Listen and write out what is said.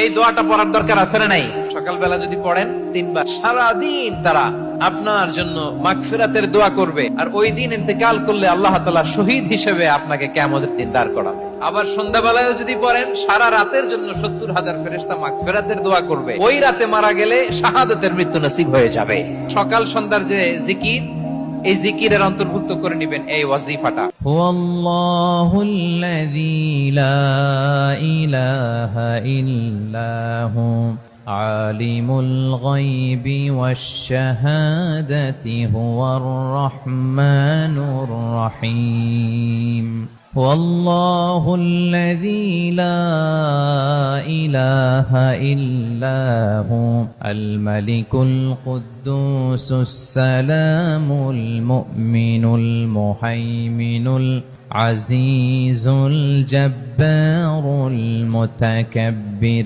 এই দোয়াটা পড়ার দরকার আছে না নাই? সকালবেলা যদি পড়েন 3 বার, সারাদিন তারা আপনার জন্য মাগফিরাতের দোয়া করবে। আর ওই দিন ইন্তেকাল করলে আল্লাহ তাআলা শহীদ হিসেবে আপনাকে কিয়ামতের দিন দাঁড় করাবে। আবার সন্ধ্যাবেলায় যদি পড়েন, সারা রাতের জন্য 70,000 ফেরেশতা মাগফিরাতের দোয়া করবে। ওই রাতে মারা গেলে শাহাদাতের মৃত্যু নসিব হয়ে যাবে। সকাল সন্ধ্যার যে জিকির, এই জিকিরের অন্তর্ভুক্ত করে নেবেন এই ওয়াজিফাটা। হুয়াল্লাহুল্লাযী লা ইলাহা ইল্লাহু আলিমুল গায়বি ওয়াশ শাহাদাতি হুয়ার রাহমানুর রহিম। والله الذي لا إله إلا هو الملك القدوس السلام المؤمن المهيمن العزيز الجبار المتكبر